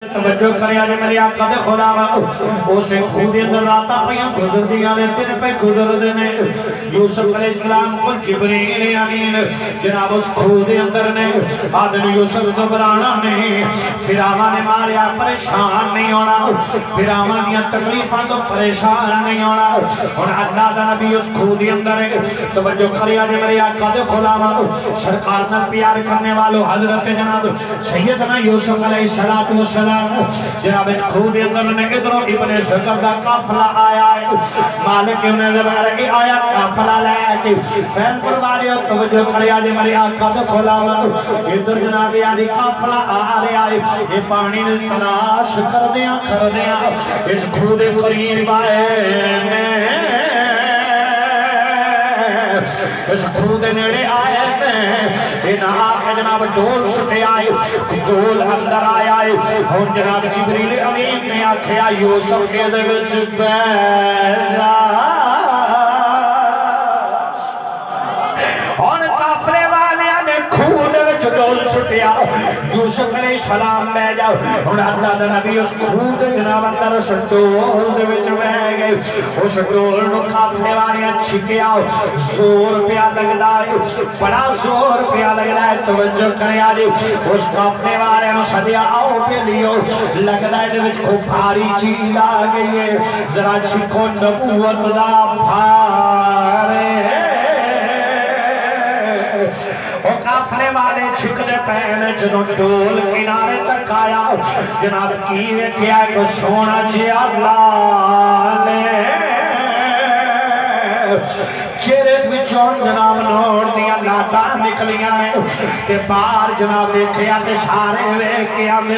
توجہ کرے آجے میری آقا دے خلاما اسے خود اندر راتا پیاں گزر دیا نے تین پہ گزر دینے یوسف علیہ السلام کو جبریل امین جناب اس خود اندر نے آدمی یوسف زبرانا نہیں پھر آمانے ماریا پریشان نہیں ہونا پھر آمانیاں تکلیفاں تو پریشان نہیں ہونا اور اللہ دا نبی اس خود اندر ہے توجہ کرے آجے میری آقا دے خلاما سرکار نہ پیار کرنے والو حضرت جناب سیدنا یوسف علیہ السلام جناب اس خود اندر نے ادھروں ابن شکر دا قافلہ آیا ہے مالک ابن زبیر کی آیا قافلہ لے کے فیض پروانی اور توجہ کرے آجے میری آقا دا خلاما ادھر جناب یعنی قافلہ آ رہے آئے یہ پانی نے تلاش کر دیا اس خود قریب آئے اس خود نیڑے آئے ان آقا جناب ڈول سٹے آئے ڈول اندر آئے ہون جناب جبریل امین نے آکھیا یوسف کے دے وچ بیجا اور قافلے والے نے خود وچ ڈول سٹیا یوسف علیہ السلام لے جاؤ اور اللہ دا نبی اس خود جناب اندر اس ڈول دے وچ بہ گئے اس ڈول نو قافلے والے چھکیا زور پیا لگدا ہے بڑا زور پیا لگدا ہے توجہ کرے آجی اس قافلے والے نو سدیا آؤ پہ لیو لگدا ہے دے وچ کو بھاری چیز آ گئی ہے ذرا چھکو نبوت دا بھارے وہ قافلے والے چھکنے پہنے جنہوں ڈول کنارے تک آیا جناب کیوے کیا کو سونا جی اللہ لے چہرے وچوں جناب نور دیا لاٹا نکلیاں نے کہ باہر جناب دیکھیا تے سارے ویکھیا میں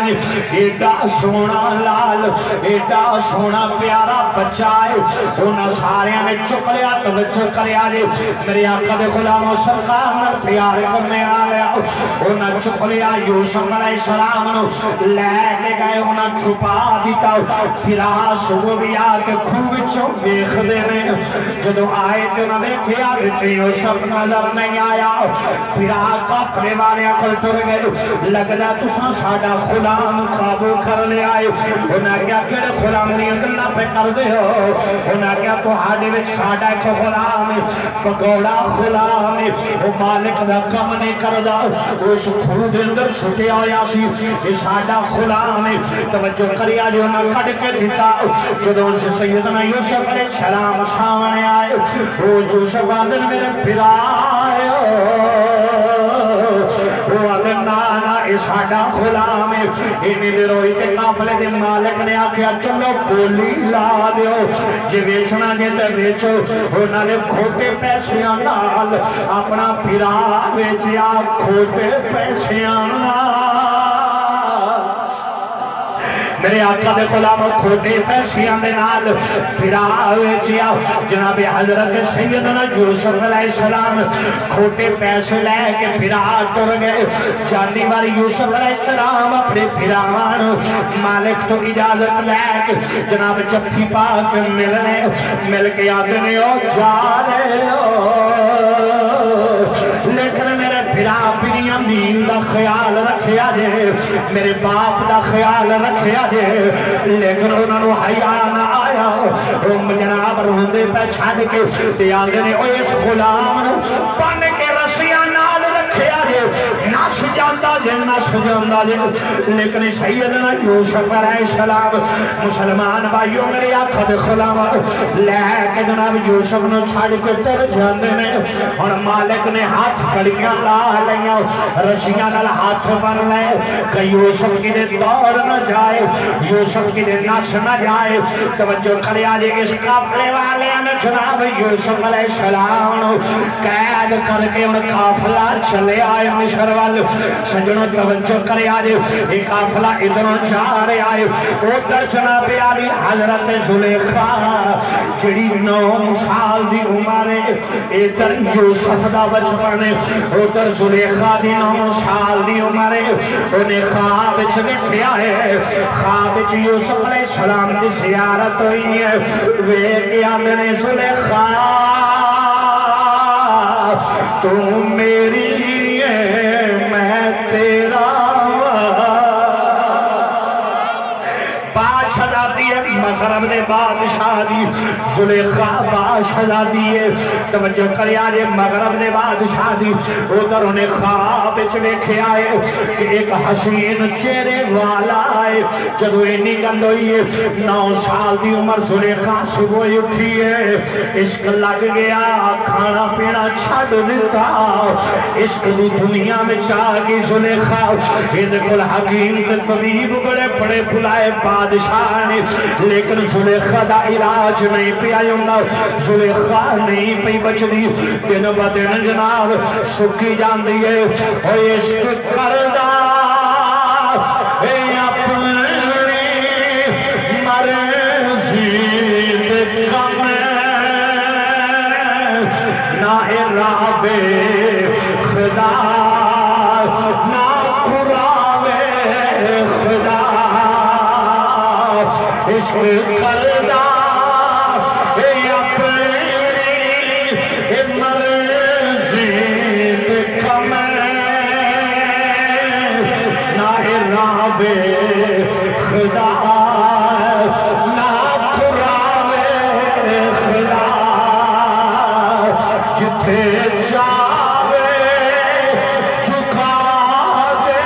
ایڈا سونا لال ایڈا سونا پیارا بچہ ہے انہاں سارے نے چک لیا توجہ کریا جی میرے آقا دے غلاموں سرکار نال پیار کرنے والے انہاں چک لیا یوسف علیہ السلام نو لے کے گئے انہاں چھپا دیتا پھر آسو بھی آ کے کھو وچوں ویکھدے نے جدوں آئے جو نہ دیکھیا بچے یوسف نظر نہیں آیا پھر قافلے والے کول ٹر گئے لگدا تساں ساڈا غلام قابو کر لے آئے انہاں کیا کہڑے غلام دی گلاں پہ کر دے ہو انہاں کیا تہاڈے وچ ساڈا ایک غلام پکوڑا غلام او مالک دا کم نہیں کردا اس خون دے اندر سٹیا ہویا سی اے ساڈا غلام توجہ کریا جو نہ کڈ کے دتا جدوں سیدنا یوسف علیہ السلام سامنے آئے وہ یوسف آدن میرے پھرا آئے وہ آدن نانا ساڈا غلام انہی دے روئی تے قافلے دے مالک نے آکھیا چلو بولی لا دیو جے ویچنا جے تے ویچو انہاں نے کھوٹے پیسیاں نال اپنا پھرا ویچیا کھوٹے پیسیاں نال میرے آقا دے غلاموں کھوٹے پیسیاں دے نال پھرا ویچیا جناب حضرت سیدنا یوسف علیہ السلام کھوٹے پیسے لے کے پھرا ٹر گئے جاندی باری یوسف علیہ السلام اپنے پھراوان مالک تو اجازت لے کے جناب جفی پاک ملنے مل کے آدھنے او جا رہے ہو لیکن میرے پھرا پنیاں دین دا خیال رکھیا جے میرے باپ دا خیال رکھیا جے لیکن انہوں نے حیاء نہ آیا جناب روندے پہ چھاڑ کے دیاندے نے او اس غلام بن کے رسیاں نال رکھیا جے نس جاندہ جے لیکن سیدنا یوسف علیہ السلام مسلمان بھائیوں میرے آقا دے غلام لے کے جناب یوسف نو چھاڑ کے تر جاندے نے اور مالک نے ہاتھ کڑیاں لا لیاں رسیاں نال ہاتھ بن لے کہ یوسف کی دے دور نہ جائے یوسف کی دے نس نہ جائے توجہ کرے آجے اس قافلے والے نے جناب یوسف علیہ السلام قید کر کے ان قافلہ چلے آئے مصر والے سجنوں توجہ کرے آجے ایک قافلہ ادھروں جا رہے آئے ادھر جناب علی حضرت زلیخا جڑی 9 سال دی عمر ادھر یوسف دا بچپن ادھر زلیخا دی 9 سال دی عمر انہیں خواب دیکھا ہے خواب یوسف علیہ السلام دی زیارت ہوئی ہے ویکیا میں نے زلیخا تو میری ہے میں تیرا باش شہزادی ہے مغرب دے بادشاہ دی زلیخا باش شہزادی ہے توجہ کریا جے مغرب دے بادشاہ دی ادھر انہیں خواب چلے آئے کہ ایک حسین چہرے والا آئے جدو اینی گل ہوئی ہے 9 سال دی عمر زلیخا صبح اٹھی ہے عشق لگ گیا کھانا پینا چھڑ دیتا عشق دی دنیا میں چاہ گئی زلیخا ان کل حکیم تے طبیب بڑے بڑے بلائے بادشاہ نے لیکن زلیخا دا علاج نہیں پیا ہوندہ زلیخا نہیں پی بچدی دن با دن جناب سکی جان دیئے او عشق کردہ اے اپنے مرضی کم نہ ارادے خدا نہ قراوے خدا عشق کردہ اے اپنی مرضی کم نہ ارادے خدا نہ قراوے خدا جتھے جاوے چکا دے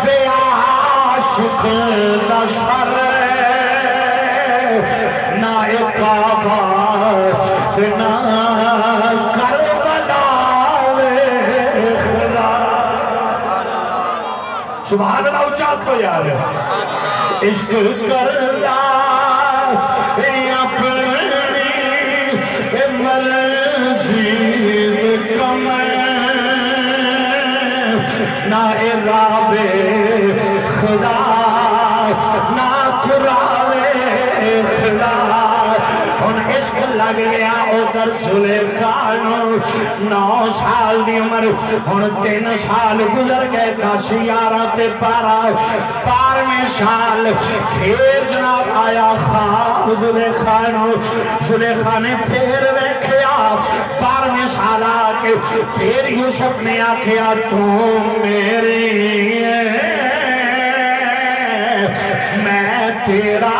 بے عاشق نہ شر نہ کعبہ نہ کربلا خدا سبحان اللہ اچھا کو یار عشق کردہ اپنی مرضی کم نہ ارادے خدا نہ قراوے خدا ان عشق لگ گیا ادھر زلیخا نو 9 سال دی عمر ان 3 سال گزر گئے 10 11 تے 12ویں سال پھر جناب آیا خواب زلیخا نو زلیخا نے پھر ویکھیا 12ویں سال آکے پھر یوسف نے آکھیا تو میری میں تیرا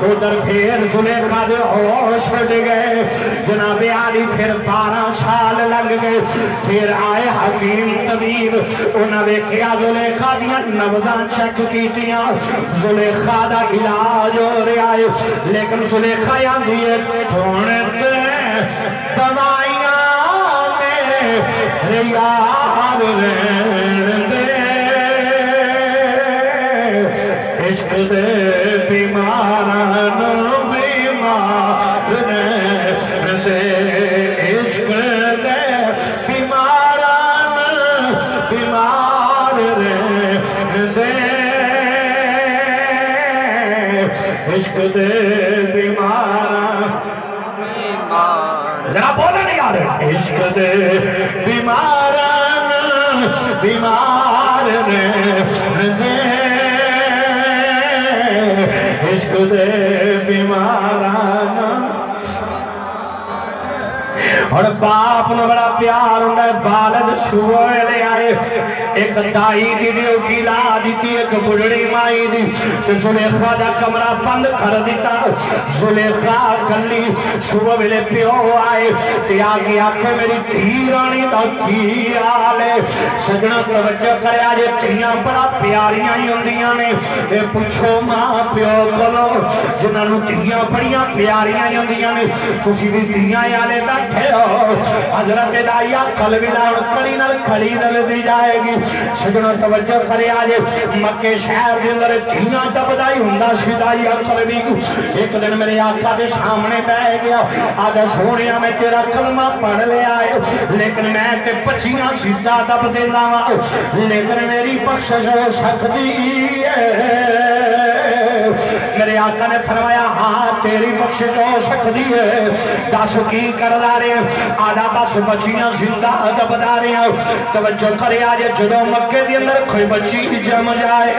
ادھر پھر زلیخا دے ہوش اٹھ گئے جناب عالی پھر 12 سال لگ گئے پھر آئے حکیم طبیب انہاں ویکھیا زلیخا دیاں نبضاں چیک کیتیاں زلیخا دا علاج ہو رہا ہے لیکن زلیخا آندی ہے ڈھونڈتے دوائیاں میں یار رہن دے عشق دے بیماران بیمار رہن دے عشق دے بیماران بیمار رہن دے عشق دے بیماران ذرا بولا نہیں آ رہے عشق دے بیماران بیمار رہن دے عشق دے بیماران اور باپ نے بڑا پیار ہوندہ ہے والد شوئے لے آئے ایک دائی دی ڈیوٹی لا دیتی ایک بڑھڑی مائی دی زلیخا دا کمرہ بند کر دیتا زلیخا کلی شوئے ملے پیو آئے تے آگے آکھے میری تیرانی دا کی آلے سجنہ توجہ کرے آجے تیاں بڑا پیاریاں ہی ہوندیاں نے اے پوچھو ماں پیو کلو جنہاں نو تیاں بڑیاں پیاریاں ہی ہوندیاں نے کسی بھی تیاں آلے بیٹھے ہو حضرت دائیہ قلبی لاؤ کڑی نل کھڑی نل دی جائے گی سجنوں توجہ کرے آجے مکہ شہر دے اندر تیاں دبدائی ہندہ شدائیہ قلبی کو ایک دن میرے آقا دے سامنے بہ گیا آدھا سونیا میں تیرا کلمہ پڑھ لے آئے لیکن میں تے پچیاں سجدہ دب دے لاؤں لیکن میری بخشش ہو سکتی ہے میرے آقا نے فرمایا ہاں تیری بخشش ہو سکتی ہے دس کی کر رہے آدھا بس بچیاں زندہ دبدا رہے ہیں توجہ کرے آجے جدو مکے دی اندر کوئی بچی جم جائے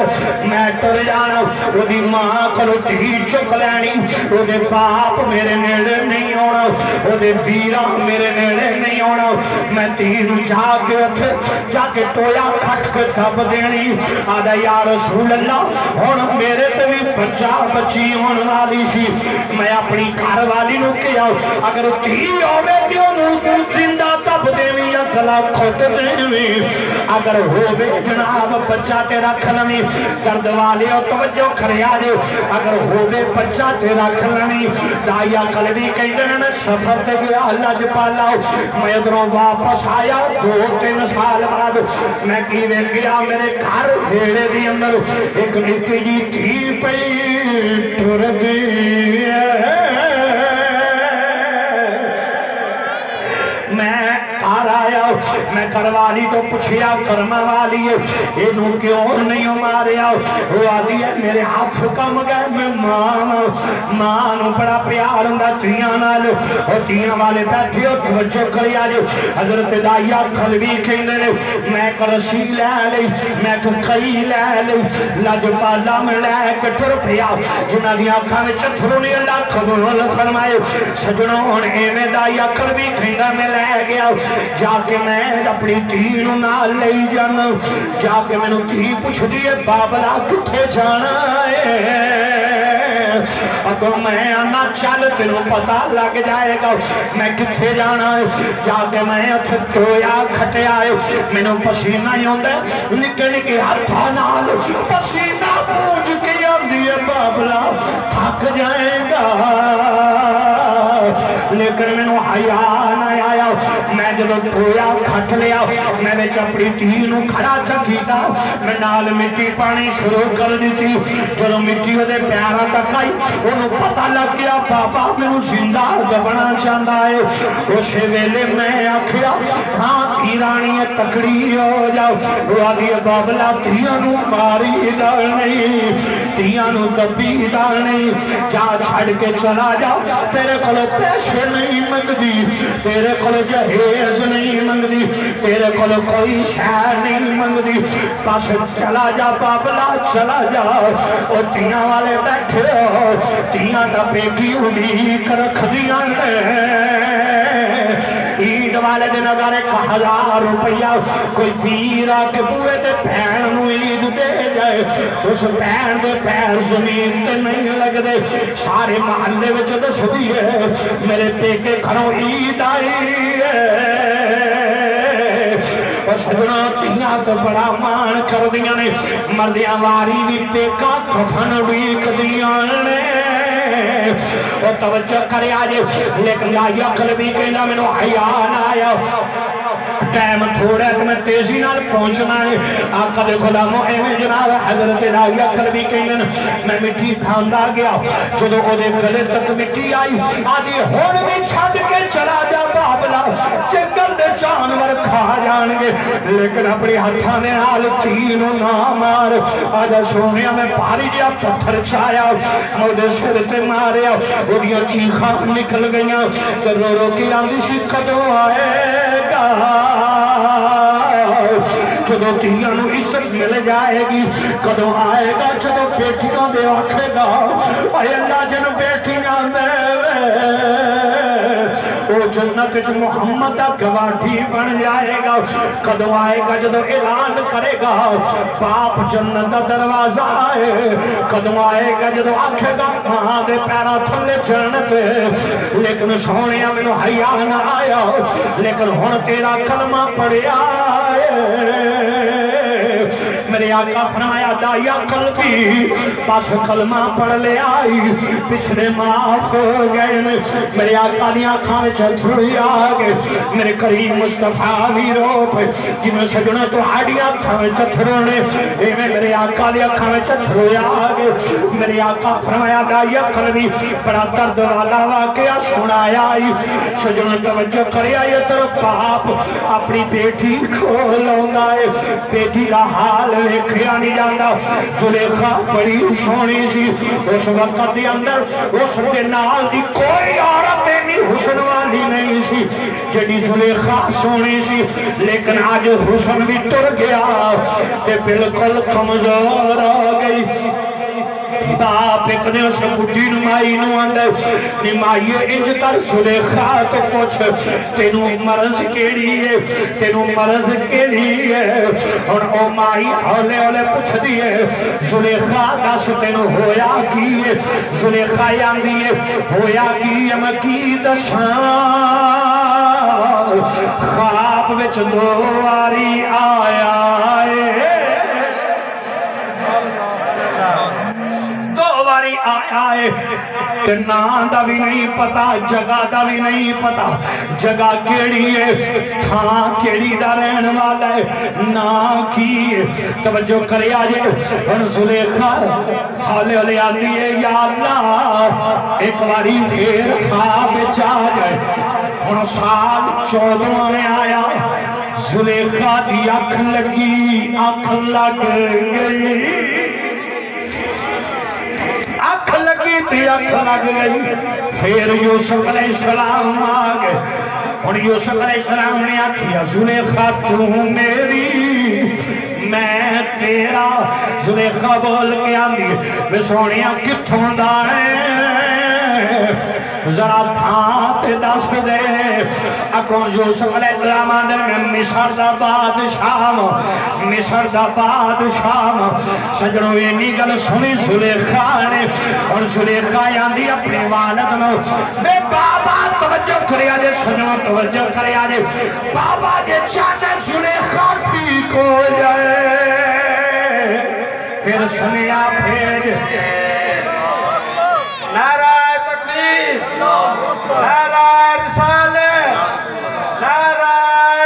میں ٹر جانا وہ دی ماں کرو تی چک لینی وہ دے باپ میرے نیڑے نہیں ہونا وہ دے بیرہ میرے نیڑے نہیں ہونا میں تین جا کے تویا کھٹ کے دب دینی آدھا یا رسول اللہ اور میرے تے بھی بچہ بچی ہونے والی سی میں اپنی گھر والی نو کہیا اگر تھی ہوے تے اونوں زندہ دب دیویں یا گلا کھٹ دیویں اگر ہوے جناب بچہ تے رکھ لویں درد والے توجہ کریا جے اگر ہوے بچہ تے رکھ لویں دایا قلبی کہندے نے میں سفر تے گیا لج پالا میں ادھروں واپس آیا 2-3 سال بعد میں کی ویکھیا میرے گھر ویڑے دی اندر ایک نکی جی تھی پئی ٹر گئی میں گھر آیا میں گھر والی تو پوچھیا کرما والی ہے اینوں کیوں نہیں ماریا وہ آدھی ہے میرے ہاتھ کم گئے میں ماں نو بڑا پیار ہوندا تیاں نال او تیاں والے بیٹھے ہو توجہ کریا جو حضرت دایا قلبی کہندے نے میں کرسی لے لئی میں کئی لے لئی لج پالا میں لے کے ٹر پیا جنہاں دی اکھاں وچ اتھرو نہیں اللہ قبول فرمائے سجنوں ہن ایویں دایا قلبی کہندا میں لے گیا جا کے میں اپنی تھی نو نال لے جانا جا کے میں نو تھی پوچھ دیئے بابلا کتھے جانا ہے اگر میں آنا چل تینوں پتہ لگ جائے گا میں کتھے جانا ہے جا کے میں اتھے تویا کھٹے آئے میں نو پسینہ ہوندے نکے نکے ہاتھا نال پسینہ پوچھ کے آدھیے بابلا تھک جائے گا لیکن میں نو حیا نہ آیا میں جب تویا کھٹ لیا میں بچ اپنی تھی نو کھڑا چکیتا میں نال مٹی پانی شروع کر دیتی جب مٹی ودے پیارا تک آئی انہوں پتہ لگ گیا بابا میں نو زندہ دبنا چاہتا ہے اسے ویلے میں آکھیا ہاں تیرانی تکڑی ہو جاؤ وہ آدھی بابلا تیاں نو ماری دار نہیں تیاں نو دبی دار نہیں جا چھڑ کے چلا جاؤ تیرے کھلو پیسے نہیں منگ دی تیرے کھلو جہیز نہیں منگ دی تیرے کھلو کوئی شہر نہیں منگ دی پاس چلا جا بابلا چلا جا اور تیاں والے بیٹھے ہو تیاں دا بیٹی امید رکھ دیا عید والے دن اگر 1000 روپیہ کوئی پیر آکے بوئے دے بہن نو عید دے جائے اس بہن دے پیر زمین تے نہیں لگ دے سارے محلے وچ دس دیئے میرے پیکے گھروں عید آئی ہے سجنا تیاں تو بڑا مان کر دیا نے مردیاں واری بھی پیکا کفن بھی کدیاں نے وہ توجہ کرے آجے لیکن یا قلبی کہنا میں نو حیان آیا ٹائم تھوڑا ہے تو میں تیزی نال پہنچنا ہے آقا دے غلاموں ایویں جناب حضرت دایا قلبی کہنے میں مٹی پھاندا گیا جدو او دے گلے تک مٹی آئی آدھی ہون بھی چھڑ کے چلا جا بابلا جنگل دے جانور کھا جان گے لیکن اپنی ہتھاں نے نال تین نہ مار آجا سونیا میں پاری جیا پتھر چھایا مودے سر تے ماریا وہ دیا چیخاں نکل گئیاں کہ رو رو کی آندی سی کدو آئے گا جدو تیاں نو عزت مل جائے گی کدو آئے گا جدو بیٹیاں دے آکھے گا اے اللہ جن بیٹیاں دے وہ جنت چ محمد دا گواٹھی بن جائے گا کدو آئے گا جدو اعلان کرے گا باپ جنت دا دروازہ آئے کدو آئے گا جدو آکھے گا ماں دے پیرا تھلے جنت لیکن سونیا میں نو حیا نہ آیا لیکن ہن تیرا کلمہ پڑھیا میرے آقا فرمایا دایا قلبی پاس کلمہ پڑھ لے آئی پچھلے معاف ہو گئے میرے آقا نے آنکھاں میں چھتروئی آگے میرے کریم مصطفیٰ بھی رو پہ کہ میں سجنہ تو آڑی آنکھاں میں چھترونے میرے آقا نے آنکھاں میں چھتروئی آگے میرے آقا فرمایا دایا قلبی بڑا درد والا واقعہ سنایا آئی سجنہ توجہ کریا یہ طرف باپ اپنی بیٹی کھولوں گائے بیٹی کا حال ویکھیا نہیں جاتا زلیخا بڑی سونی سی اس وقت کے اندر اس کے نال دی کوئی عورت نہیں حسن والی نہیں سی جڑی زلیخا سونی سی لیکن آج حسن بھی ٹر گیا تے بالکل کمزور ہو گئی باپ ایک نے اس بڑھی نمائی نواندے نمائیے انج کر زلیخا تو پوچھ تینوں مرض کیڑی ہے تینوں مرض کیڑی ہے اور او مائی ہولے ہولے پوچھ دیئے زلیخا دس تینوں ہویا کی ہے زلیخا یاندی ہے ہویا کی ہے مکی دسان خواب وچ دواری آیا ہے دواری آیا ہے کہ نام دا بھی نہیں پتا جگہ دا بھی نہیں پتا جگہ کیڑی ہے تھاں کیڑی دا رہن والا ہے نا کی توجہ کرے آجے اور زلیخا حالے حالے آتی ہے یا اللہ ایک باری پھر خواب چاہ جائے اور سال 14 میں آیا زلیخا دی آنکھ لگی آنکھ لگ گئی آنکھ لگی تھی آنکھ لگ گئی پھر یوسف علیہ السلام آگئے اور یوسف علیہ السلام نے آکھیا زلیخا تو میری میں تیرا زلیخا بول کے آندی وے سونیاں کتھوں دا ہے ذرا تھانتے دست دے اکون یوسف علیہ السلام آندر میں مصر دا بادشاہ سجنوں اینی گل سنی زلیخا نے اور زلیخا یاندی اپنے والد نو بے بابا توجہ کرے آجے سجنوں توجہ کرے آجے بابا جے چاہتے زلیخا ٹھیک ہو جائے پھر سنیا بھیج نعرہ تکبیر نعرہ رسالت نعرہ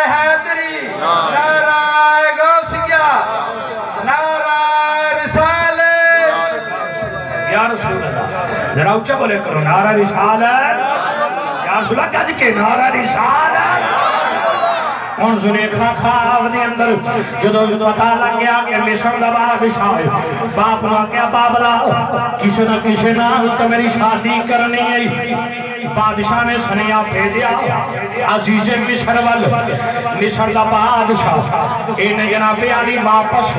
حیدری نعرہ غوثیہ نعرہ رسالت یا رسول اللہ ذرا اچھا بولے کرو نعرہ رسالت یا رسول اللہ کہا کہ نعرہ رسالت اور زلیخا خواب دے اندر جدو پتا لگ گیا کہ مصر دا بادشاہ ہے باپ نے کہا بابلا کسی نہ تو میری شادی کرنی ہے بادشاہ نے سنیا بھیجیا عزیز مصر وال مصر دا بادشاہ انہیں جناب علی واپس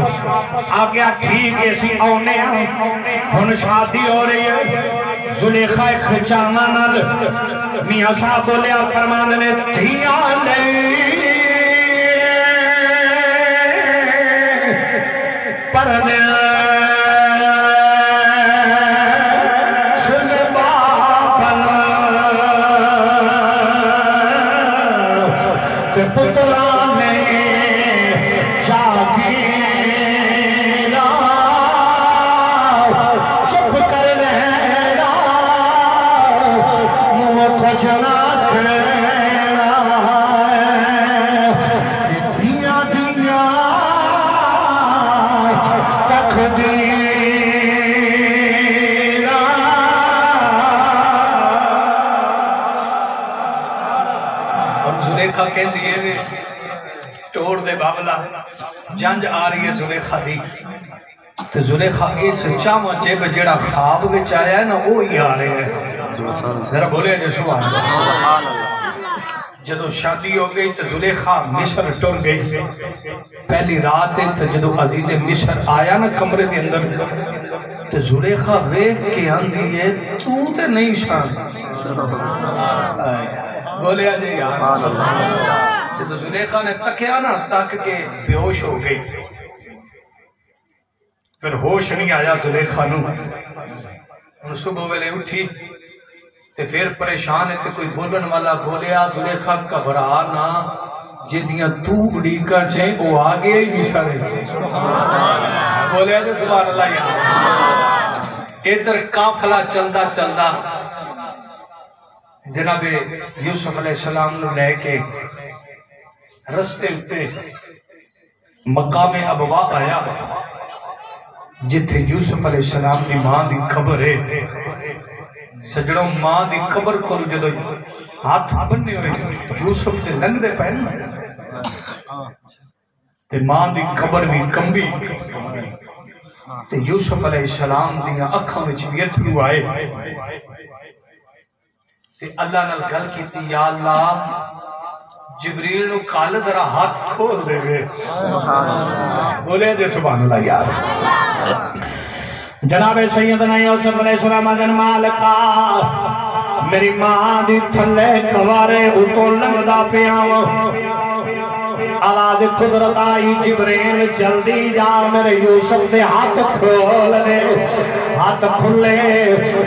آگیا ٹھیک ایسی اونے ہن شادی ہو رہی ہے زلیخا ایک جانا نال میاں صاحب بولیا فرمان نے دھیاں نہیں پردے سلبا پر کہ پترانے جاگینا چپ کر رہنا منہ کو جنا کہنا دیا دیا اور زلیخا کہہ دیئے ٹوڑ دے بابلا جنج آ رہی ہے زلیخا دی تو زلیخا اس چاہمہ جیب جڑا خواب بچ آیا ہے نا وہ ہی آ رہے ہیں ذرا بولے جو سبحان اللہ جدو شادی ہو گئی تو زلیخا مصر ٹر گئی پہلی رات ہے تو جدو عزیز مصر آیا نا کمرے دے اندر تو زلیخا ویک کے آندھی ہے تو تے نہیں شان بولے آجے یار جدو زلیخا نے تکیا نا تک کے بے ہوش ہو گئی پھر ہوش نہیں آیا زلیخا نو ان صبح ویلے اٹھی تے پھر پریشان ہے تے کوئی بولن والا بولیا زلیخا گھبرانا جدیاں تو اڑیکا چاہیں وہ آگے ہی مشارے سے بولیا جو سبحان اللہ یہاں ادھر کافلہ چلدا چلدا جناب یوسف علیہ السلام نے لے کے رستے اتے مقام ابوا آیا جتھے یوسف علیہ السلام دی ماں دی خبر ہے سجڑوں ماں دی خبر کو جدو ہاتھ بننے ہوئے یوسف دے لنگ دے پہن تے ماں دی خبر بھی کمبی تے یوسف علیہ السلام دی اکھاں وچ اتھرو آئے تے اللہ نال گل کیتی یا اللہ جبریل نو کال ذرا ہاتھ کھول دے گے بولے دے سبحان اللہ یار جناب سیدنا یوسف علیہ السلام دن مالکا میری ماں دی تھلے کوارے اتو لنگدا پیاں آواز قدرت آئی جبریل جلدی جا میرے یوسف دے ہاتھ کھول دے ہاتھ کھلے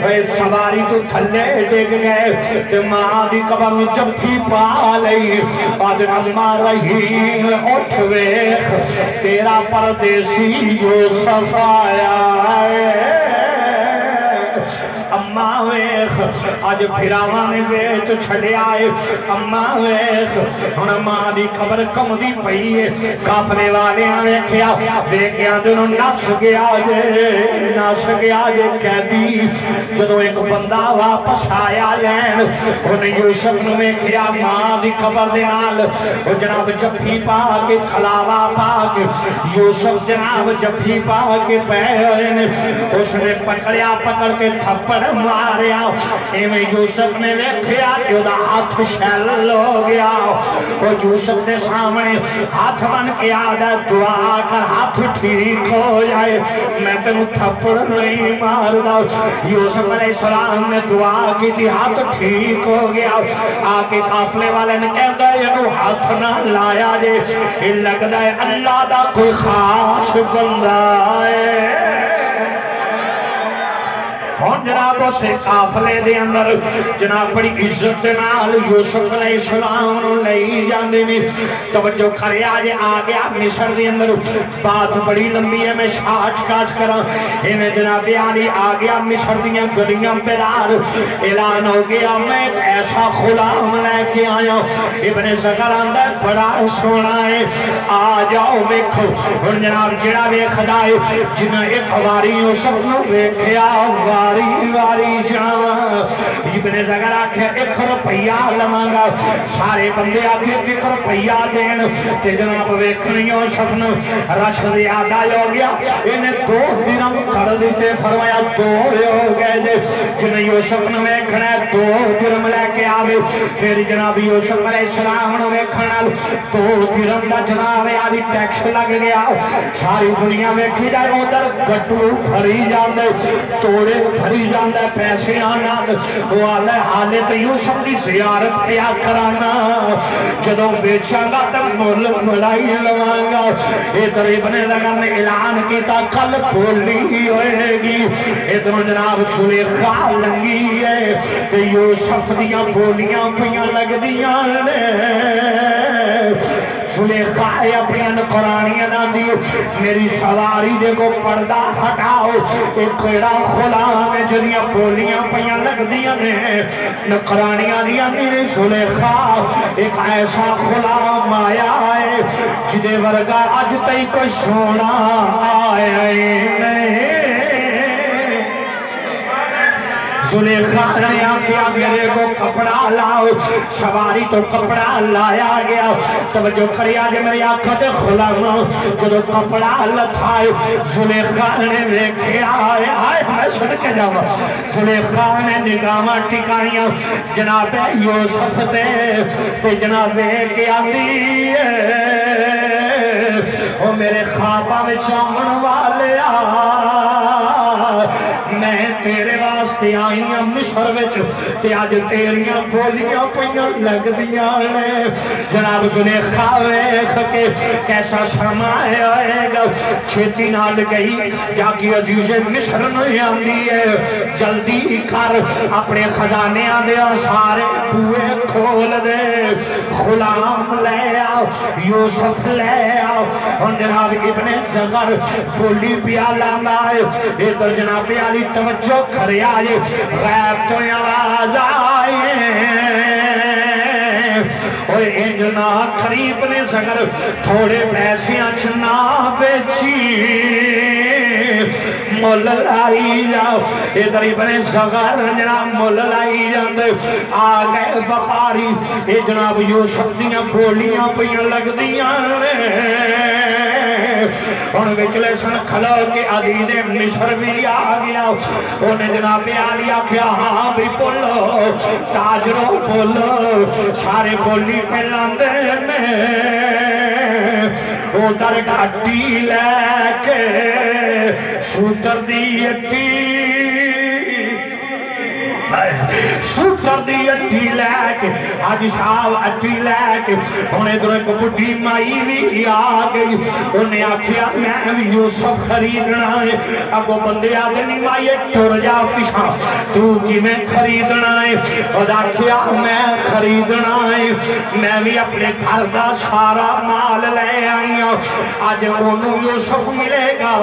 اے سواری تو تھلے ڈگ گئے تے ماں دی قبر جبھی پا لئی آدھر اما رحیم اٹھ ویخ تیرا پردیسی یوسف آیا ہے اما ویخ آج پھراواں نے بیچ چھڑے آئے اما ویخ ہن ماں دی خبر کم دی پئی ہے کافلے والے ویکھیا ویکھیا دنوں نس گیا جے قیدی جدوں ایک بندہ واپس آیا لین انہیں یوسف نو ویکھیا ماں دی خبر دے نال او جناب جفی پا کے کھلاوا پا کے یوسف جناب جفی پا کے پے ہوئے نے اس نے پکڑ کے تھپڑ ماریا ایویں یوسف نے ویکھیا کہ دا ہاتھ شل ہو گیا وہ یوسف نے سامنے ہاتھ بن کے آدھا دعا کر ہاتھ ٹھیک ہو جائے میں تینوں تھپڑ نہیں مار دا یوسف علیہ السلام نے دعا کی تھی ہاتھ ٹھیک ہو گیا آکے قافلے والے نے کہہ دا یہ ہاتھ نہ لایا جے یہ لگدا ہے اللہ دا کوئی خاص بندہ ہے اور جناب اسے قافلے دے اندر جناب بڑی عزت نال یوسف علیہ السلام لئی جاندے نے توجہ کرے آج آگیا مصر دے اندر بات بڑی لمبی ہے میں شارٹ کاٹ کرا انہیں جناب علی آگیا مصر دیاں گلیاں پیدار اعلان ہو گیا میں ایک ایسا غلام لے کے آیا ابن زغر اندر بڑا سونا ہے آ جاؤ ویکھو اور جناب جڑا ویکھدا ہے جنہیں ایک واری یوسف نو ویکھیا واری جاواں ابن زغر آکھے 1 روپیہ لواں سارے بندے آکھے 1 روپیہ دین تے جناب ویکھن یوسف نو رش زیادہ ہو گیا انہیں 2 درہم کر دیتے فرمایا 2 ہو گئے جنہیں یوسف نو ویکھنا 2 درہم لے کے آوے پھر جناب یوسف علیہ السلام نو ویکھنا 2 درہم دا جناب آدھی ٹیکس لگ گیا ساری دنیا ویکھی جائے ادھر گٹو بھری جاندے توڑے بھری جاندہ پیسے آنا وہ آلہ حالت یوسف دی زیارت کیا کرانا جدوں بیچاں گا تب مول مڑائی لوانگا ادھر ابن زغر نے اعلان کیتا کل بولی ہوئے گی ادھر جناب زلیخا لنگی ہے کہ یوسف دیاں بولیاں پیاں لگ دیاں نے زلیخا اپنی قرآنیاں داندی میری سواری دے کو پردہ ہٹاؤ ایک کیڑا غلام ہے جنیاں بولیاں پیاں لگ دیاں نے قرآنیاں دیاں میری زلیخا ایک ایسا غلام آیا ہے جدے ورگا آج تئی کوئی سونا آیا نہیں زلیخا نے آکھیا میرے کو کپڑا لاؤ سواری تو کپڑا لایا گیا توجہ کریا جے میری آنکھوں تے غلام جدو کپڑا لتھائے زلیخا نے ویکھیا آئے میں سن کے جاؤں زلیخا نے نگاہاں ٹکائیاں جناب یوسف تے جناب کے آندی او میرے خواباں میں چاہن والے میں تیرے واسطے آئی ہوں مصر وچ تے آج تیریاں بولیاں پیاں لگ دیاں نے جناب زلیخا ویکھ کے کیسا سرمایہ ہوئے گا چھیتی نال گئی جا کی عزیز مصر نہیں آندی ہے جلدی کر اپنے خزانے آندے سارے بوئے کھول دے غلام لے آؤ یوسف لے آؤ اور جناب ابن زغر بولی پیالہ لائے ادھر جناب علی توجہ کرے آئے غیب تو آواز آئے اوہ انجنا قریب نے زغر تھوڑے پیسے اچھنا بیچی مول لائی جاؤ ادھر ابن زغر جناب مول لائی جاندے آگئے وپاری جناب یوسف دیاں بولیاں پیاں لگ دیاں اور وچلے سن کھلو کے عدید مصر بھی آ گیا انہیں جناب علی آکھیا ہاں بھی بولو تاجروں بولو سارے بولی پہ لاندے میں ادھر گھٹی لے کے سوتر دی اٹی سوتر دی اٹی لے کے آج صاحب اٹی لے کے انہیں در ایک بڑھی مائی بھی آ گئی انہیں آکھیا میں بھی یوسف خریدنا ہے اگو بندے آگے نہیں مائی ٹر جا پیشاں تو کی میں خریدنا ہے اور آکھیا میں خریدنا ہے میں بھی اپنے گھر دا سارا مال لے آئی ہوں آج انہوں یوسف ملے گا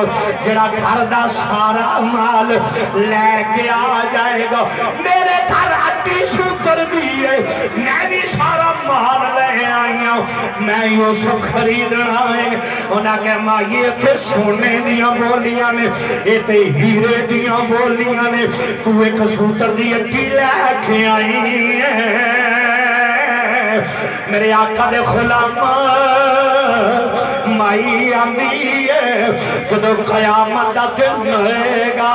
جڑا گھر دا سارا مال لے کے آ جائے گا میرے گھر اٹی سوتر دیئے میں بھی سارا مال لے آئی ہوں میں یوسف خریدنا ہے انہاں کہ ماں یہ تھے سونے دیاں بولیاں نے یہ تھے ہیرے دیاں بولیاں نے تو ایک سوتر دی اٹی لے کے آئی ہے میرے آقا دے غلام مائی آمی ہے جدو قیامت دا دن رہے گا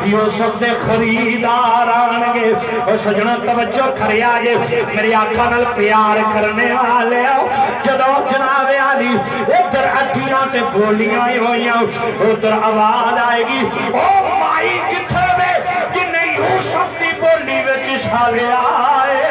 یوسف دے خریدار آنگے اور سجنہ توجہ کرے آگے میرے آقا نال پیار کرنے والے آؤ جدو جناب علی ادھر اٹھیاں تے بولیاں ہویاں ادھر آواز آئے گی او مائی کتھے میں جنہیں یوسف دی بولی وچ سالے آئے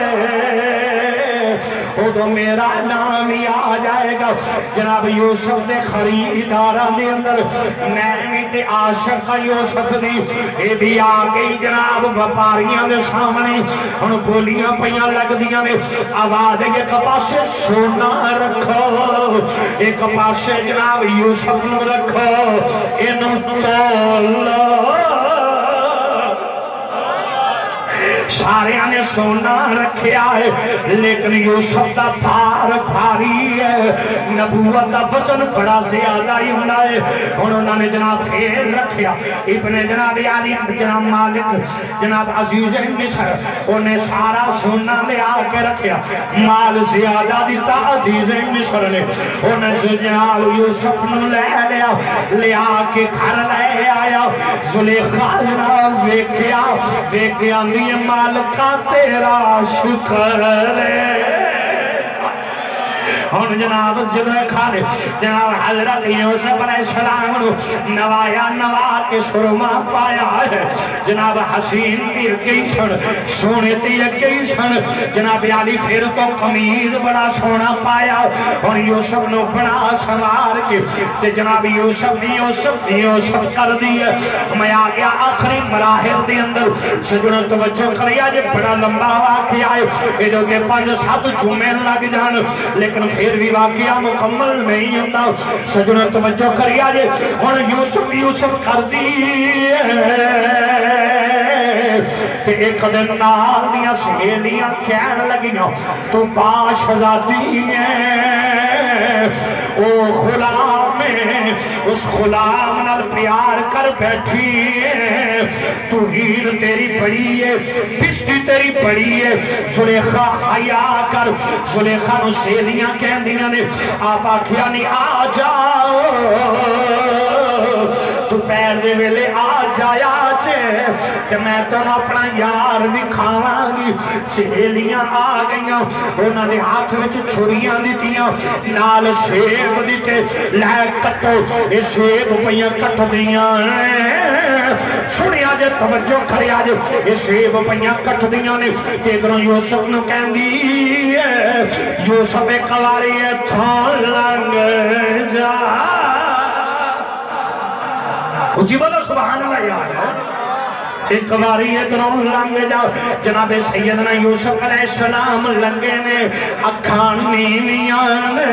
تو میرا نام ہی آ جائے گا جناب یوسف دے خریداران دے اندر میں تے عاشق یوسف دی اے بھی آ گئی جناب وپاریاں دے سامنے ان بولیاں پیاں لگ دیاں نے آواز ایک پاسے سونا رکھو ایک پاسے جناب یوسف نو رکھو انو تولو سارے آنے سونا رکھیا ہے لیکن یوسف دا بھار بھاری ہے نبوت دا وزن بڑا زیادہ ہی ہونا ہے انہوں نے جناب پھیر رکھیا ابن جناب علی جناب مالک جناب عزیز مصر انہیں سارا سونا لے آ کے رکھیا مال زیادہ دیتا عزیز مصر نے انہیں جناب یوسف نو لے آ کے گھر لے آیا زلیخا جناب ویکیا دیئے مالکہ تیرا شکر ہے اور جناب زلیخا نے جناب حضرت یوسف علیہ السلام نوایا نوا کے سرما پایا ہے جناب حسین پیر گئی سن سونے تیر گئی سن جناب علی پھر تو قمید بڑا سونا پایا اور یوسف نے بڑا سوار کے جناب یوسف کر دیا میں آگیا آخری مراحل دے اندر سجنوں توجہ کریا جے بڑا لمبا واقعہ ہے یہ جو کہ 5-7 جمعے لگ جان لیکن پھر بھی واقعہ مکمل نہیں ہوتا سجنوں توجہ کریا جے اور یوسف کر دیئے تے ایک دن نال دیاں سہیلیاں کہن لگیاں تو باش ذاتی ہیں او غلام ہے اس غلام نال پیار کر بیٹھی ہے تو ہیر تیری بڑی ہے پشتی تیری بڑی ہے زلیخا حیا کر زلیخا نو سہیلیاں کہن دیاں نے آپ آکھیا نہیں آ جاؤ تو پیر دے ویلے آ جایا چے کہ میں تو اپنا یار بھی کھاواں گی سہیلیاں آ گئیاں انہاں دے ہاتھ وچ چھریاں دتیاں نال سیب دتے لے کٹو اے سیب پیاں کٹ دیاں سنیا جے توجہ کریا جے اے سیب پیاں کٹ دیاں نے تے ادھروں یوسف نو کہندی یوسف کواری تھان لنگ جا اچھی بولو سبحان اللہ یار ایک باری ادھروں لنگ جاؤ جناب سیدنا یوسف علیہ السلام لنگے نے اکھان نیمیاں نے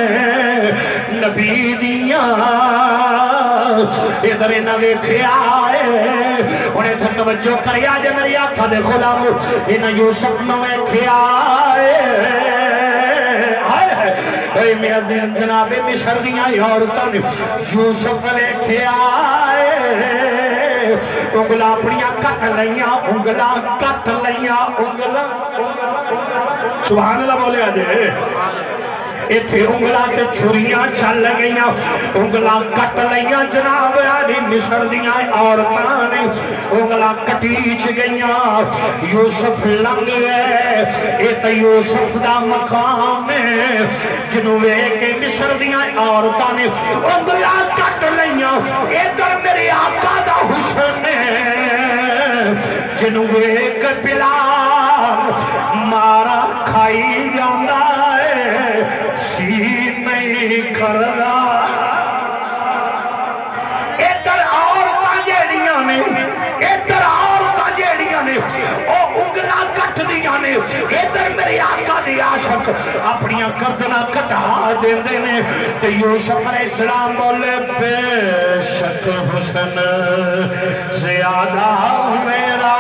نبی دیاں ادھر نوے کھیائے انہیں تھا توجہ کریا جے میری آقا دے غلام انہیں یوسف نوے کھیائے اے میرا دین جناب مصر دیاں عورتوں نے یوسف لے کھیائے انگلا اپنیاں کٹ لیاں انگلا کٹ لیاں انگلا سبحان اللہ بولے آجے ایتھے انگلاں تے چھریاں چل گئیاں انگلاں کٹ لیاں جناب علی مصر دیاں عورتاں نے انگلاں کٹیچ گئیاں یوسف لنگ گئے اے تے یوسف دا مقام ہے جنوں ویکھ کے مصر دیاں عورتاں نے انگلاں کٹ لیاں ادھر میرے آقا دا حسن ہے جنوں ویکھ بلال مارا کھائی جاندا ہے سی نہیں کردا ادھر عورتاں جیڑیاں نے ادھر عورتاں جیڑیاں نے او انگلاں کٹ دیاں نے ادھر میرے آقا دی عاشق اپنیاں گردناں کٹا دیندے نے تے یوسف علیہ السلام بولے بے شک حسن زیادہ میرا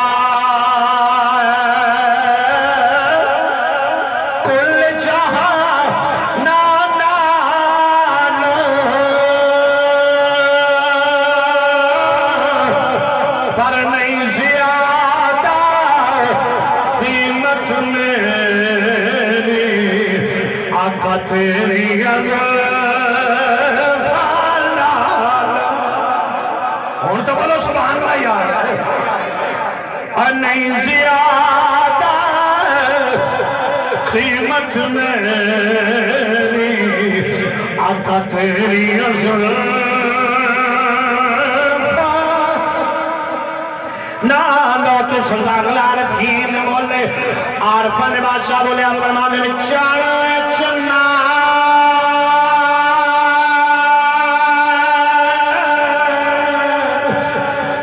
تیری ہون تو بولو سبحان اللہ یار نہیں زیادہ قیمت میری آقا تیری نالو تو سلطان العارفین بولے عارفان بادشاہ بولے فرمانے میں چاڑوے چنا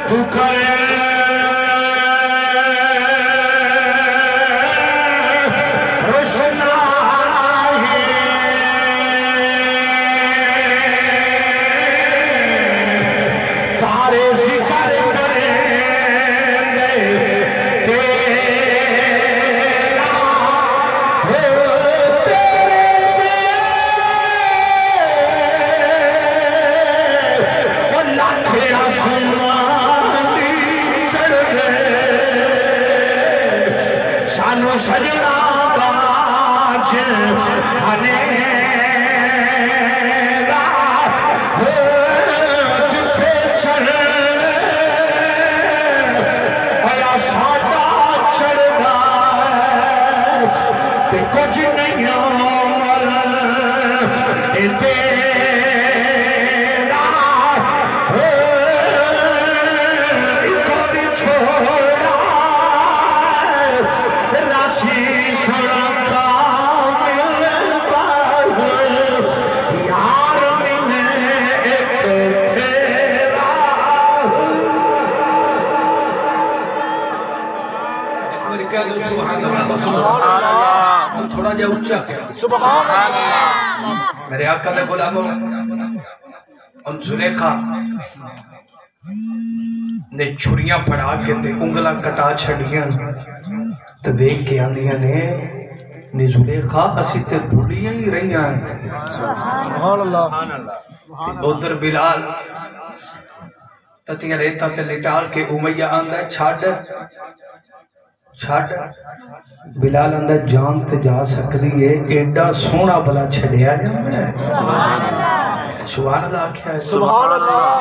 تو کرے روشنائی تارے ذکر کرے سجنا باج ہنے گا جتھے چڑھ ایا ساڈا چڑھدا تے کچھ نہیں عمر اے تیرا اکو بھی چھوڑا تھوڑا جا اونچا سبحان اللہ میرے آقا نے غلاموں ان زلیخا نے چھریاں پڑھا کے تے انگلاں کٹا چھڑیاں تے دیکھ کے آندیاں نے زلیخا اسی تے بھولیاں ہی رہیاں ہیں سبحان اللہ ادھر بلال تتیاں ریتا تے لٹال کے امیہ آندہ چھاڑ بلال اندر جان تے جا سکتی ہے ایڈا سونا بلا چھڑیا ہے سبحان اللہ آکھیا ہے سبحان اللہ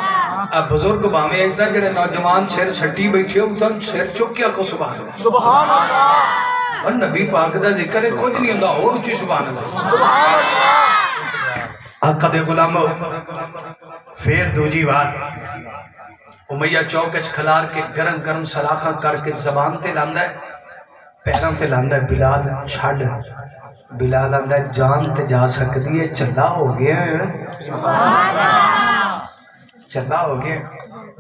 اب بزرگ بامی ایسا جڑے نوجوان سیر سٹی بیٹھے ہوتا سیر چکیا کو سبحان اللہ سبحان اللہ اور نبی پاک دا ذکر ہے کچھ نہیں ہوتا اور اچھی سبحان اللہ سبحان اللہ آقا دے غلاموں پھر دوجی بار امیہ چوکچ کھلار کے گرم گرم سلاخہ کر کے زبان تے لاندہ ہے پیروں تے لاندہ ہے بلال چھڑ بلال لاندہ ہے جان تے جا سکتی ہے چلا ہو گیا ہے چلا ہو گیا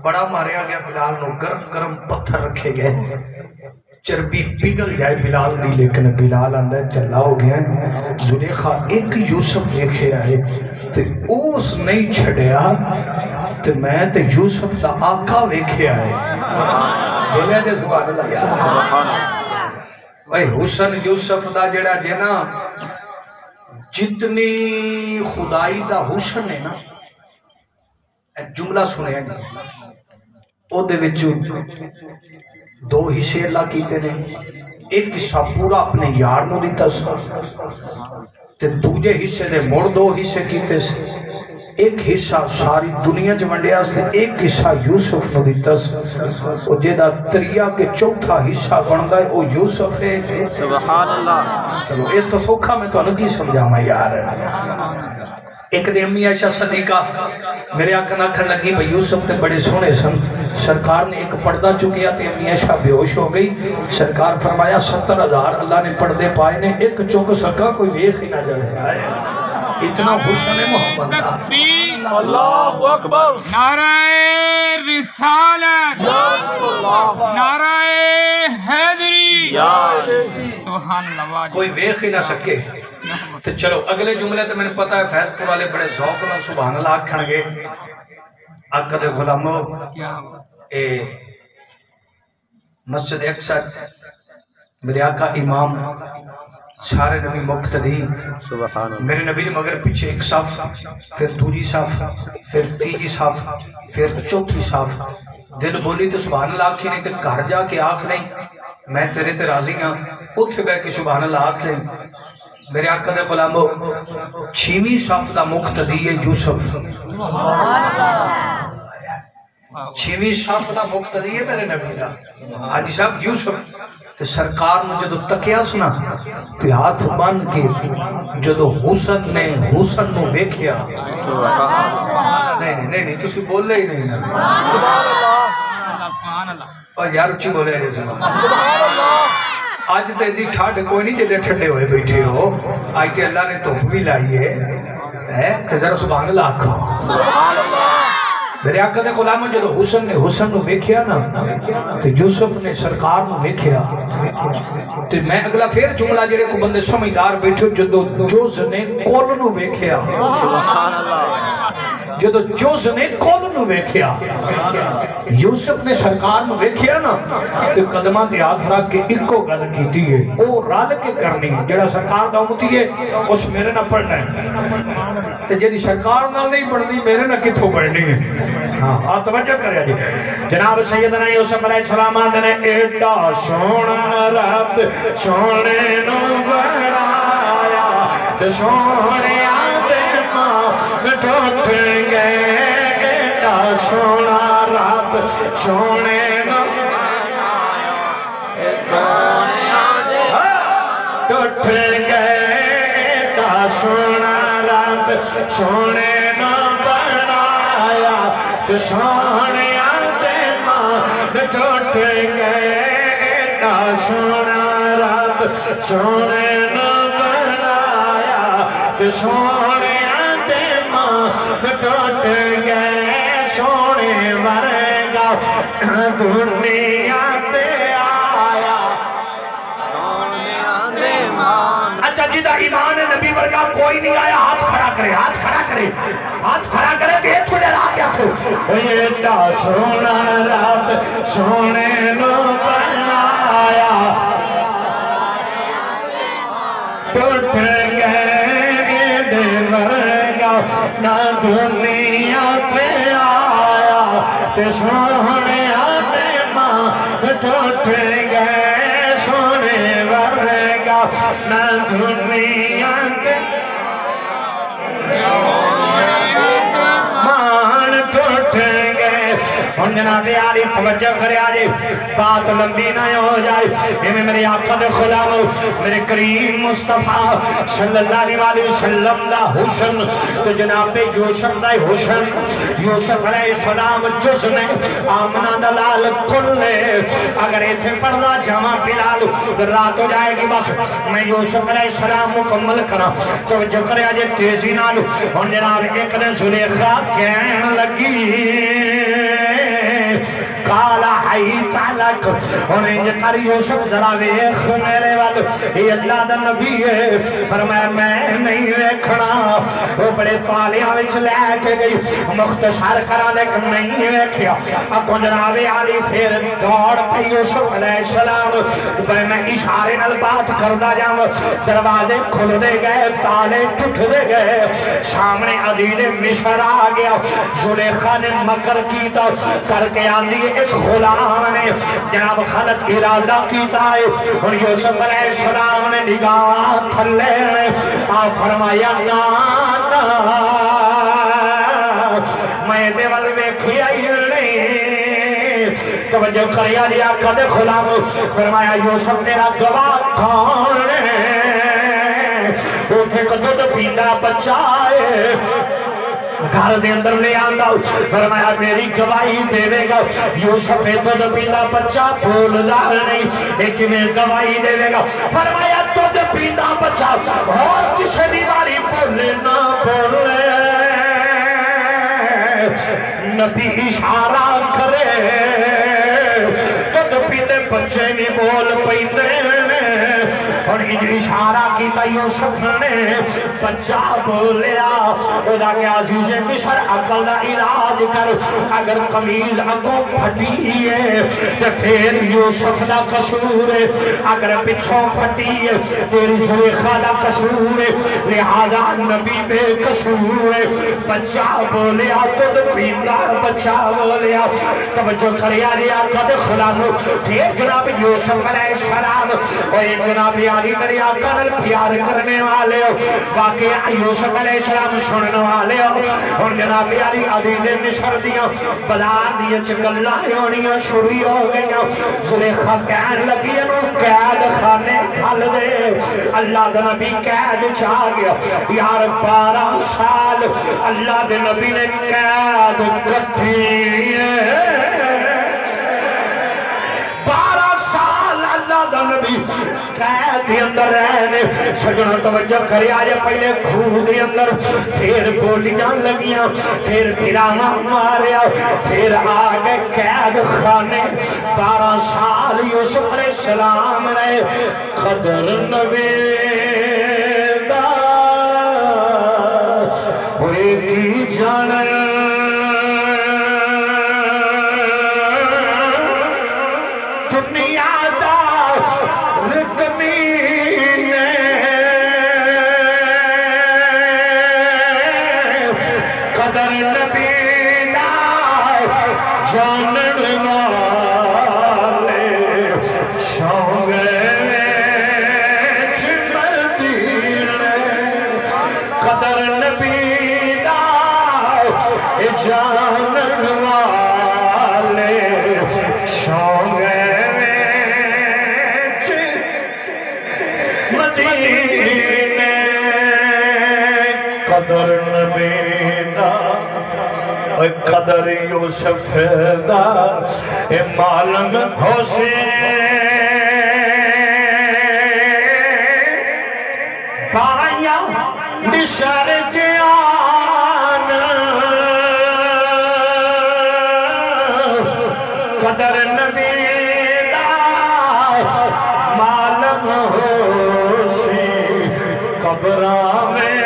بڑا ماریا گیا بلال نو گرم گرم پتھر رکھے گئے چربی پگل جائے بلال دی لیکن بلال لاندہ ہے چلا ہو گیا ہے زلیخا ایک یوسف دیکھے آئے تے اوس نہیں چھڑیا تے میں تے یوسف دا آقا ویکھے آئے بولے دے سبحان اللہ سبحان اللہ بھائی حسن یوسف دا جڑا جنا جتنی خدائی دا حسن ہے نا ایک جملہ سنے ہیں او دے وچوں دو حصے اللہ کیتے نے ایک حصہ پورا اپنے یار نو دیتا سا تے دوجے حصے دے مڑ 2 حصے کیتے سے، ایک حصہ ساری دنیا چ ونڈیا تے ایک حصہ یوسف نو دتا او جیدا تریا کے چوتھا حصہ بندا ہے او یوسف ہے۔ سبحان اللہ۔ چلو اس تو سوکھا میں تانوں کی سمجھاواں یار۔ ایک دے امی عائشہ صدیقہ میرے آقا آکھن لگی بھئی یوسف تے بڑے سونے سن، سرکار نے ایک پردہ چکیا تے امی عائشہ بے ہوش ہو گئی، سرکار فرمایا 70,000 اللہ نے پردے پائے نے، ایک چک سکا کوئی ویکھ ہی نہ جائے۔ اتنا حسن محمد تھا۔ اللہ اکبر۔ نعرہ رسالت، نعرہ حیدری، سبحان اللہ۔ کوئی ویکھ ہی نہ سکے۔ تو چلو اگلے جملے تو میں نے پتا ہے فیض پور والے بڑے ذوق نال سبحان اللہ آکھن گے۔ آقا دے غلامو اے مسجد اقصی میرے آقا امام سارے نبی مقتدی، سبحان اللہ۔ میرے نبی نے مگر پیچھے ایک صف، پھر دوسری صف، پھر تیسری صف، پھر چوتھی صف۔ دل بولی تو سبحان اللہ آکھی نہیں، کہ گھر جا کے آکھ نہیں میں تیرے تے راضی ہاں، اتھے بیٹھ کے سبحان اللہ آکھ لیں۔ میرے آقا دے غلامو 6ویں صف دا مقتدی ہے یوسف، 6ویں صف دا مقتدی ہے میرے نبی دا حاجی صاحب یوسف۔ تو سرکار نے جدو تکیا سنا تو ہاتھ بن کے جدو حسن نے حسن نو ویکھیا، نہیں تسی بولے ہی نہیں اور یار اچھی بولے ہیں سبحان اللہ۔ آج تے دی ٹھاڑ کوئی نہیں جدے ٹھنڈے ہوئے بیٹھے ہو، آج تے اللہ نے تحفہ بھی لائی ہے کہ ذرا سبحان اللہ آکھو۔ سبحان اللہ۔ میرے آقا دے غلاموں جدو حسن نے حسن نو ویکھیا نا تو یوسف نے سرکار نو ویکھیا، تو میں اگلا پھر جملہ جڑے کو بندے سمجھدار بیٹھے جدو جوز نے کول نو ویکھیا، سبحان اللہ۔ جدو جوز نے کول نو ویکھیا، یوسف نے سرکار نو ویکھیا نا تو قدمہ تے ہاتھ رکھ کے ایکو گل کیتی ہے، او رل کے کرنی ہے، جڑا سرکار دا امتی ہے اس میرے نہ پڑھنا ہے، تے جدی سرکار نال نہیں پڑھنی میرے نہ کتھوں پڑھنی ہے۔ ہاں توجہ کریا جی۔ جناب سیدنا یوسف علیہ السلام آندے نے ایڈا سونا رب سونے نو بنایا تے سونے آندے ماں ٹوٹ گئے، ایڈا سونا رب سونے نو بنایا سونے آندے ٹوٹ گئے، ایڈا سونا رب سونے نو بنایا تے سونے آندے ماں ٹوٹ گئے، ایڈا سونا رب سونے نو بنایا تے سونے آندے ماں ٹوٹ گئے، سونے ورگا دنیا تے آیا سونے آندے مان۔ اچھا جدہ ایمان نبی ورگا کوئی نہیں آیا، ہاتھ کھڑا کرے، ہاتھ کھڑا کرے، ہاتھ کھڑا کرے کہ یہ تھوڑے رہا کیا کھو ایڈا سونا رب سونے نو بنایا ٹوٹ گئے، ایڈے ورگا نہ دنیا پہ آیا تے سونے آدے ماں ٹوٹ گئے، سونے ورگا نہ دنیا پہ مان ٹوٹ گئے۔ ہن جناب عالی توجہ کرے آجے، بات لمبی نہ ہو جائے، میں میرے آقا دے غلامو میرے کریم مصطفیٰ صلی اللہ علیہ وسلم دا حسن تو جناب یوسف دا حسن، یوسف علیہ السلام جس نے آمنہ دلال کل نے اگر ایتھے پردہ جمع پلال رات ہو جائے گی بس میں یوسف علیہ السلام مکمل کرا توجہ کرے آجے تیزی نالو۔ ہن جناب ایک نے زلیخا کہن لگی کالا حیت علک، انہیں جکر یوسف ذرا ویخ میرے والو یہ اللہ دا نبی ہے، فرمایا میں نہیں ویکھنا، وہ بڑے تالیاں وچ لے کے گئی مختصر کرا لیکن نہیں ویکھیا۔ اب جناب علی پھر دوڑ پہ یوسف علیہ السلام بھائی میں اشارے نال بات کردہ جاؤں، دروازے کھل دے گئے، تالے ٹوٹ دے گئے، سامنے عزیز مصر آ گیا، زلیخا نے مکر کیتا کر کے آندھی اس غلام نے جناب خلق ارادہ کیتا ہے اور یوسف علیہ السلام نے نگاہ تھلے فرمایا نانا میں دے ول ویکھیا ہی نہیں توجہ کریا جی آقا دے غلام فرمایا یوسف تیرا گواہ کون ہے اوتھے کدو تو پیندا بچہ ہے گھر دے اندر لے آندا فرمایا میری گواہی دے دے گا یوسف دودھ پیندا بچہ بولدا نہیں ایک میں گواہی دے دے گا فرمایا دودھ پیندا بچہ اور کسے دی باری بولے نہ بولے نبی اشارہ کرے دودھ پیندے بچے نہیں بول پیندے اور ان اشارہ کیتا یوسف نے بچہ بولیا خدا کے عزیز مصر عقل دا علاج کر اگر قمیض اگوں پھٹی ہے تو پھر یوسف دا قصور ہے اگر پچھوں پھٹی ہے تیری زلیخا دا قصور ہے لہذا نبی بے قصور ہے بچہ بولیا تد پیندا بچہ بولیا توجہ کریا لیا قد خلانو پھر جناب یوسف علیہ السلام اور ایک جناب علی میری آقا نل پیار کرنے والے ہو واقعہ یوسف علیہ السلام سننے والے ہو اور جناب علی عزیز مصر دیاں بلا دیاں چگلہ ہونیاں شروع ہو گئیاں زلیخا کہن لگی انہوں قید خانے کھل دے اللہ دے نبی قید چاہ گیا یار 12 سال اللہ دے نبی نے قید کٹھی 12 سال اللہ دا نبی قید دے اندر رہنے سجنہ توجہ کرے آجے پہلے کھو دے اندر پھر گولیاں لگیاں پھر پیرانا ماریا پھر آگے قید خانے 12 سال یوسف علیہ السلام رہے قدر نبی دا ہوئے کی جانے قدر یوسف دا معلوم حسین پایا مصر گیان قدر نبی دا معلوم حسین قبرہ میں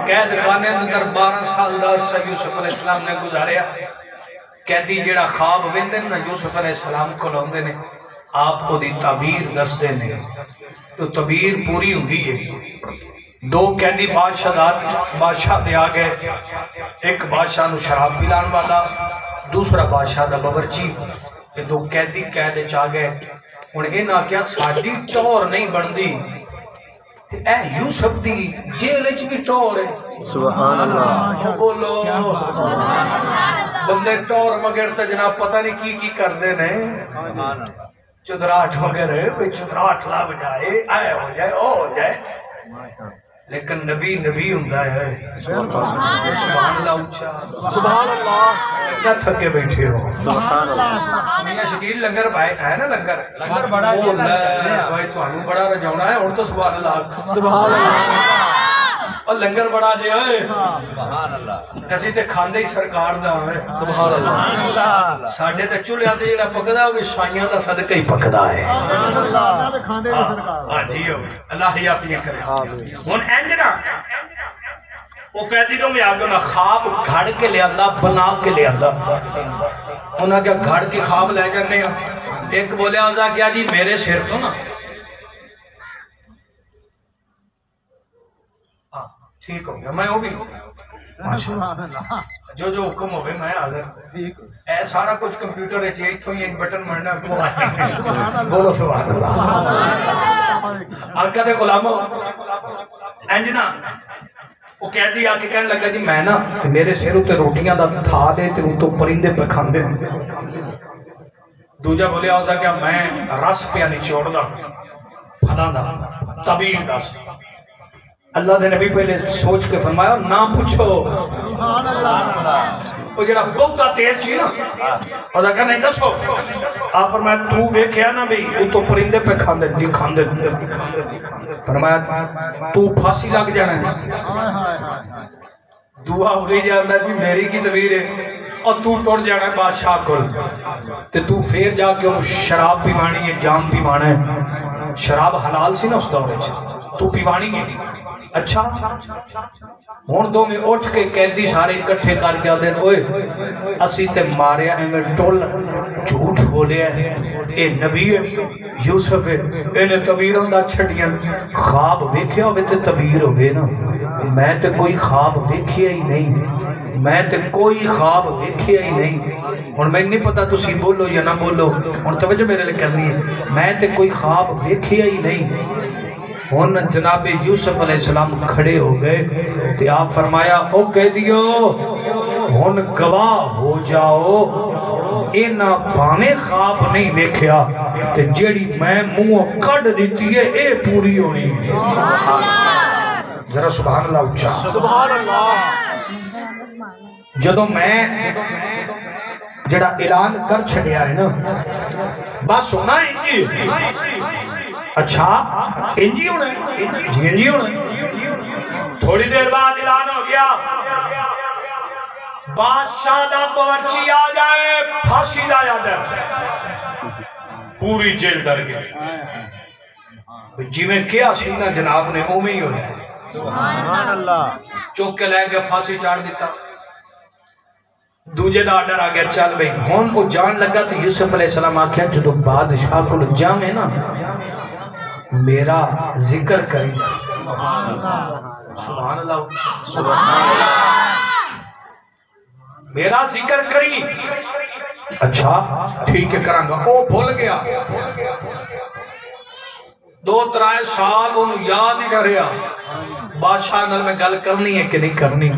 قید خانے اندر 12 سال دا عرصہ یوسف علیہ السلام نے گزاریا قیدی جیڑا خواب ویندے نا یوسف علیہ السلام کو لاندے نے آپ کو دی تعبیر دستے نے تو تعبیر پوری ہوندی ہے 2 قیدی بادشاہ دے آگے ایک بادشاہ نو شراب پلان والا دوسرا بادشاہ دا باورچی یہ 2 قیدی قید چاگے انہیں نہ کیا ساڑی ٹور نہیں بندی اے یوسف دی جیل اچ بھی ٹور ہے سبحان اللہ بولو بندے ٹور مگر تا جناب پتہ نہیں کی کر دے نے چدراٹ مگر ہے چدراٹ لا بجائے آئے ہو جائے او ہو جائے لیکن نبی ہوندہ ہے سبحان اللہ اچھا سبحان اللہ نہ تھکے بیٹھے ہو سبحان اللہ میاں شکیل لنگر بھائی ہے نا لنگر بڑا ہے بھائی تو ہمیں بڑا رجونا ہے اور تو سبحان اللہ سبحان اللہ اور لنگر بڑا جے ہوئے سبحان اللہ ایسی تے کھاندے ہی سرکار دا ہے سبحان اللہ ساڑھے تے چولے آتے جیڑا پکدا ہوئے سائیاں دا صدقہ ہی پکدا ہے جی اللہ حیاتیاں کرے ہون اینجنا وہ قیدی تو میں آگے نا خواب گھڑ کے لے اللہ بنا کے لے اللہ انہاں کیا گھڑ کے خواب لے جانے ہیں ایک بولے آزا کیا جی میرے سر تو نا ٹھیک ہو گیا میں وہ بھی جو جو حکم ہوئے میں حاضر اے سارا کچھ کمپیوٹر ہے چیز تو ایک بٹن مرنا بولو سبحان اللہ آقا دے غلاموں انجنا وہ کہہ دی آکے کہنے لگا جی میں نا میرے سیروں تے روٹیاں دا تھا دے تے تو پرندے پہ کھاندے دوجہ بولے آوزا کیا میں رس پہ نچوڑ دا پھلا دا طبیر دا اللہ دے نبی پہلے سوچ کے فرمایا نہ پوچھو وہ جڑا بہتا تیز سی نا اور کہا نہیں دسو آپ فرمایا تو دیکھیا نا بھی وہ تو پرندے پہ کھاندے جی کھاندے فرمایا تو پھانسی لگ جانا ہے دعا ہو رہی جاندہ جی میری کی تبیر ہے اور تو ٹوڑ جانا ہے بادشاہ کل تو پھر جا کے شراب پیوانی ہے جام پیوانا ہے شراب حلال سی نا اس دورے تو پیوانی ہے اچھا ہون دو میں اٹھ کے قیدی سارے اکٹھے کر کے دن اوئے اسی تے ماریا میں ٹول جھوٹ ہو لیا ہے اے نبی یوسف ہے انہیں تبیروں دا چھڑیاں خواب ویکھیا ہوئے تے تبیر ہوئے نا میں تے کوئی خواب ویکھیا ہی نہیں میں تے کوئی خواب ویکھیا ہی نہیں اور میں نہیں پتا تسی بولو یا نہ بولو اور توجہ میرے لئے کرنی ہے میں تے کوئی خواب ویکھیا ہی نہیں ہون جناب یوسف علیہ السلام کھڑے ہو گئے تو آپ فرمایا او کہہ دیو ہون گواہ ہو جاؤ اینا پانے خواب نہیں دیکھیا تو جیڑی میں منہ کڑ دیتی ہے اے پوری ہونی ہے ذرا سبحان اللہ اچھا سبحان اللہ جدو میں جڑا اعلان کر چھڑیا ہے نا بس سنا انجی اچھا انجی ہونا ہے جی انجی ہونا ہے تھوڑی دیر بعد اعلان ہو گیا بادشاہ دا باورچی آ جائے پھانسی دا یاد ہے پوری جیل ڈر گئی جی میں کیا سینہ جناب نے اومیں ہی ہویا ہے سبحان اللہ چوک کے لے کے پھانسی چار دیتا دوجہ دا آڈر آگیا چل بھئی ہون کو جان لگا تو یوسف علیہ السلام آکھیا جدو بادشاہ کو جام ہے نا میرا ذکر کریں سبحان اللہ سبحان اللہ میرا ذکر کریں اچھا ٹھیک ہے کرانگا او بھول گیا 2-3 سال انہوں یاد ہی نہ رہا بادشاہ نل میں گل کرنی ہے کہ نہیں کرنی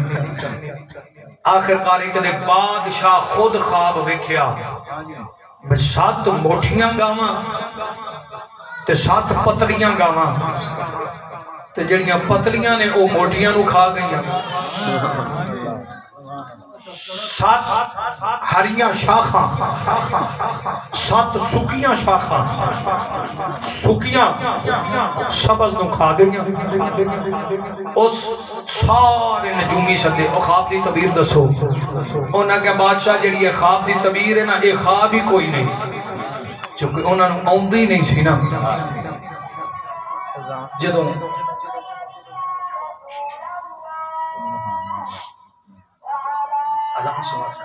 آخر کاری کدے بادشاہ خود خواب ویکھیا بس 7 موٹیاں گاواں تے 7 پتلیاں گاواں تے جڑیاں پتلیاں نے او موٹیاں نو کھا گئیاں 7 ہریاں شاخاں 7 سکیاں شاخاں سکیاں سبز نو کھا گئیاں اس سارے نجومی سدے او خواب دی تعبیر دسو انہاں کے بادشاہ جڑی ہے خواب دی تعبیر ہے نا اے خواب ہی کوئی نہیں چونکہ انہاں نو آوندی نہیں سی نا جدوں اذان سمجھ